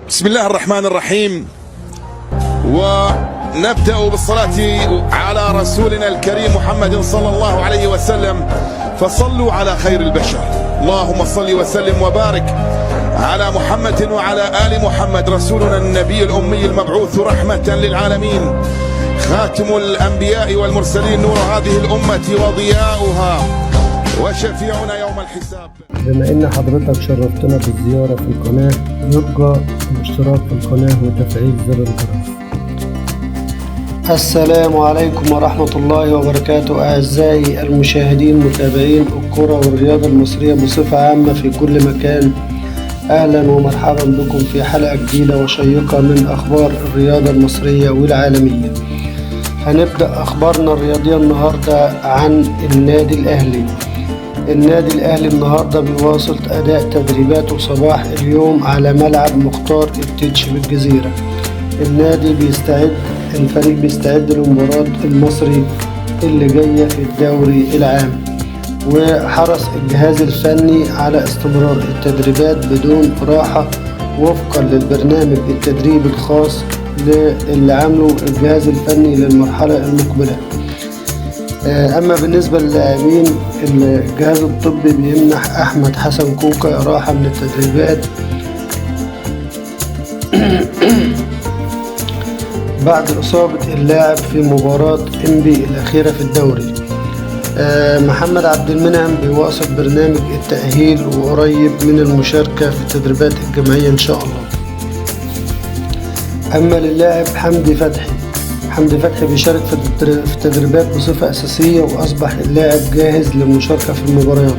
بسم الله الرحمن الرحيم، ونبدأ بالصلاة على رسولنا الكريم محمد صلى الله عليه وسلم. فصلوا على خير البشر. اللهم صل وسلم وبارك على محمد وعلى آل محمد، رسولنا النبي الأمي المبعوث رحمة للعالمين، خاتم الأنبياء والمرسلين، نور هذه الأمة وضياؤها وشفيعنا يوم الحساب. بما ان حضرتك شرفتنا بالزيارة في القناة، يرجى الاشتراك في القناة وتفعيل زر الجرس. السلام عليكم ورحمة الله وبركاته. أعزائي المشاهدين متابعين الكرة والرياضة المصرية بصفة عامة في كل مكان، أهلا ومرحبا بكم في حلقة جديدة وشيقة من أخبار الرياضة المصرية والعالمية. هنبدأ أخبارنا الرياضية النهاردة عن النادي الأهلي. النادي الأهلي النهاردة بيواصل أداء تدريباته صباح اليوم على ملعب مختار التتش بالجزيرة. الفريق بيستعد لمباراة المصري اللي جاية في الدوري العام، وحرص الجهاز الفني على استمرار التدريبات بدون راحة وفقا للبرنامج التدريبي الخاص اللي عامله الجهاز الفني للمرحلة المقبلة. أما بالنسبة للاعبين، الجهاز الطبي بيمنح أحمد حسن كوكا راحة من التدريبات بعد إصابة اللاعب في مباراة إنبي الأخيرة في الدوري. محمد عبد المنعم بيواصل برنامج التأهيل وقريب من المشاركة في التدريبات الجماعية إن شاء الله. أما للاعب حمدي فتحي بيشارك في التدريبات بصفة أساسية، وأصبح اللاعب جاهز للمشاركة في المباريات.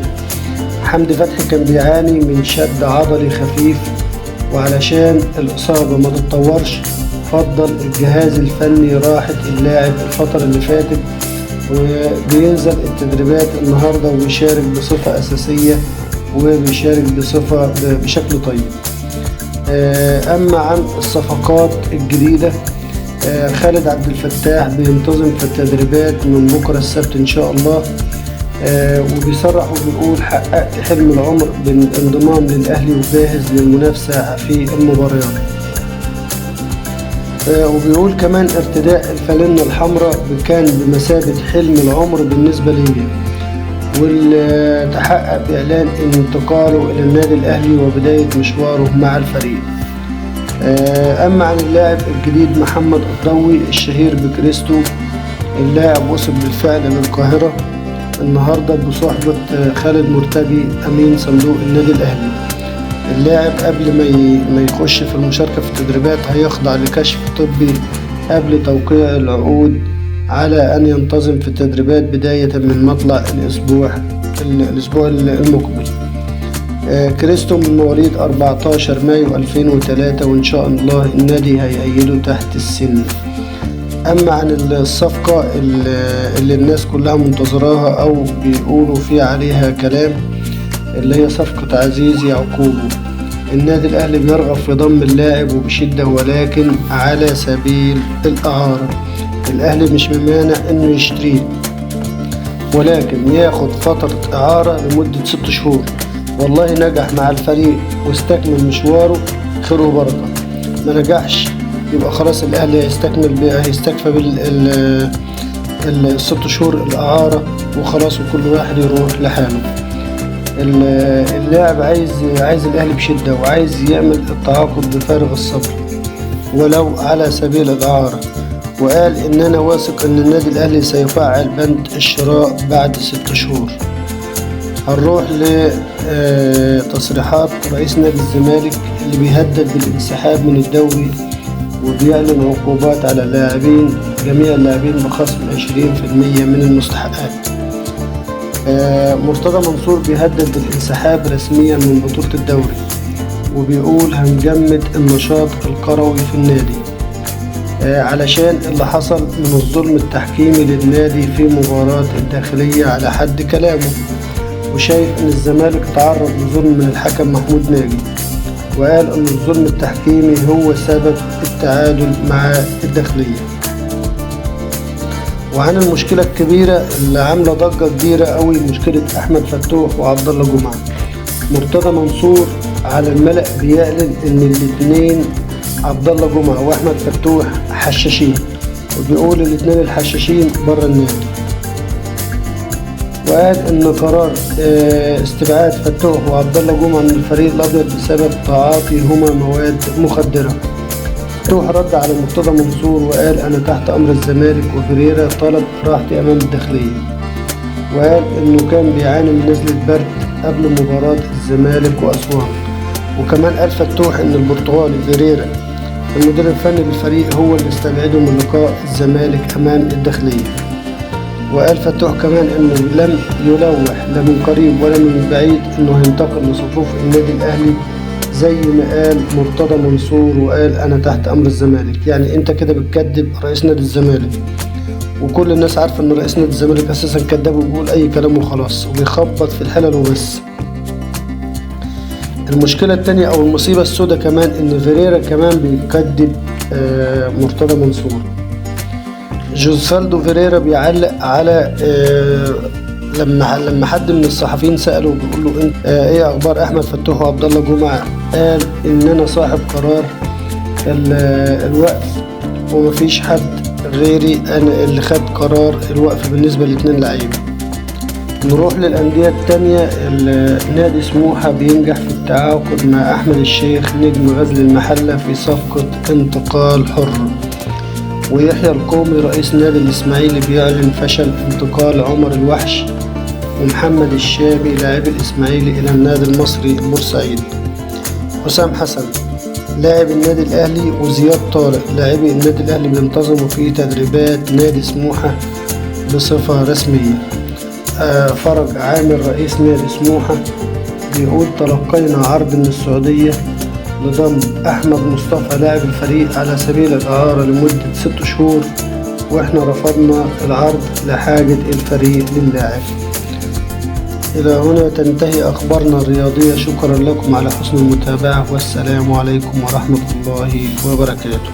حمدي فتحي كان بيعاني من شد عضلي خفيف، وعلشان الإصابة ما تتطورش فضل الجهاز الفني راحة اللاعب الفترة اللي فاتت، وبينزل التدريبات النهاردة وبيشارك بصفة أساسية وبيشارك بشكل طيب. أما عن الصفقات الجديدة، خالد عبد الفتاح بينتظم في التدريبات من بكرة السبت إن شاء الله، وبيصرح وبيقول حققت حلم العمر بالانضمام للأهلي وجاهز للمنافسة في المباريات. وبيقول كمان ارتداء الفانلة الحمراء كان بمثابة حلم العمر بالنسبة لي، واللي تحقق بإعلان انتقاله إلى النادي الأهلي وبداية مشواره مع الفريق. أما عن اللاعب الجديد محمد الضوي الشهير بكريستو، اللاعب وصل بالفعل للقاهرة النهاردة بصحبة خالد مرتجي أمين صندوق النادي الأهلي. اللاعب قبل ما يخش في المشاركة في التدريبات هيخضع لكشف طبي قبل توقيع العقود على أن ينتظم في التدريبات بداية من مطلع الأسبوع المقبل. كريستو من مواليد 14 مايو 2003، وإن شاء الله النادي هيأيده تحت السن. أما عن الصفقة اللي الناس كلها منتظراها أو بيقولوا فيها عليها كلام، اللي هي صفقة عزيز يعقوب، النادي الأهلي بيرغب في ضم اللاعب وبشدة، ولكن على سبيل الإعارة. الأهلي مش ممانع إنه يشتريه، ولكن ياخد فترة إعارة لمدة 6 شهور. والله نجح مع الفريق واستكمل مشواره خير وبركة، ما نجحش يبقى خلاص الأهلي هيستكفى ال6 شهور الإعارة وخلاص، وكل واحد يروح لحاله. اللاعب عايز الأهلي بشدة، وعايز يعمل التعاقد بفارغ الصبر ولو على سبيل الإعارة، وقال إن أنا واثق إن النادي الأهلي سيفعل بند الشراء بعد 6 شهور. هنروح لتصريحات رئيس نادي الزمالك اللي بيهدد بالانسحاب من الدوري وبيعلن عقوبات على جميع اللاعبين بخصم 20% من المستحقات. مرتضى منصور بيهدد بالانسحاب رسميا من بطولة الدوري، وبيقول هنجمد النشاط الكروي في النادي علشان اللي حصل من الظلم التحكيمي للنادي في مباراة الداخلية على حد كلامه، وشايف ان الزمالك تعرض لظلم من الحكم محمود ناجي، وقال ان الظلم التحكيمي هو سبب التعادل مع الداخلية. وعن المشكلة الكبيرة اللي عاملة ضجة كبيرة قوي، مشكلة احمد فتوح وعبد الله جمعة، مرتضى منصور على الملأ بيعلن ان الاتنين عبد الله جمعة واحمد فتوح حشاشين، وبيقول الاتنين الحشاشين بره النادي. وقال ان قرار استبعاد فتوح وعبد الله جمعة من الفريق الابيض بسبب تعاطيهما مواد مخدرة. فتوح رد على مرتضى منصور وقال انا تحت امر الزمالك، وفريرا طلب راحتي امام الداخلية، وقال انه كان بيعاني من نزلة برد قبل مباراة الزمالك واسوان. وكمان قال فتوح ان البرتغالي فيريرا المدير الفني للفريق هو اللي استبعده من لقاء الزمالك امام الداخلية. وقال فتوح كمان انه لم يلوح لا من قريب ولا من بعيد انه هينتقل لصفوف النادي الاهلي زي ما قال مرتضى منصور، وقال انا تحت امر الزمالك. يعني انت كده بتكذب رئيس نادي الزمالك، وكل الناس عارفه ان رئيس نادي الزمالك اساسا كذاب وبيقول اي كلام وخلاص وبيخبط في الحلل وبس. المشكله التانية او المصيبه السوداء كمان ان فيريرا كمان بيكذب مرتضى منصور. جوزفالدو فيريرا بيعلق على لما حد من الصحفيين سأله بيقول له انت ايه اخبار احمد فتوح وعبد الله جمعة، قال ان انا صاحب قرار الوقف ومفيش حد غيري انا اللي خد قرار الوقف بالنسبة لاتنين لعيبة. نروح للأندية التانية. نادي سموحة بينجح في التعاقد مع أحمد الشيخ نجم غزل المحلة في صفقة انتقال حر. ويحيى القومي رئيس نادي الإسماعيلي بيعلن فشل انتقال عمر الوحش ومحمد الشابي لاعب الإسماعيلي إلى النادي المصري البورسعيدي. حسام حسن لاعب النادي الأهلي وزياد طارق لاعبي النادي الأهلي بينتظموا في تدريبات نادي سموحة بصفة رسمية. فرج عامر رئيس نادي سموحة بيقول تلقينا عرض من السعودية لضم أحمد مصطفى لاعب الفريق على سبيل الإعارة لمدة 6 شهور، وإحنا رفضنا العرض لحاجة الفريق للاعب. إلى هنا تنتهي أخبارنا الرياضية. شكرا لكم على حسن المتابعة، والسلام عليكم ورحمة الله وبركاته.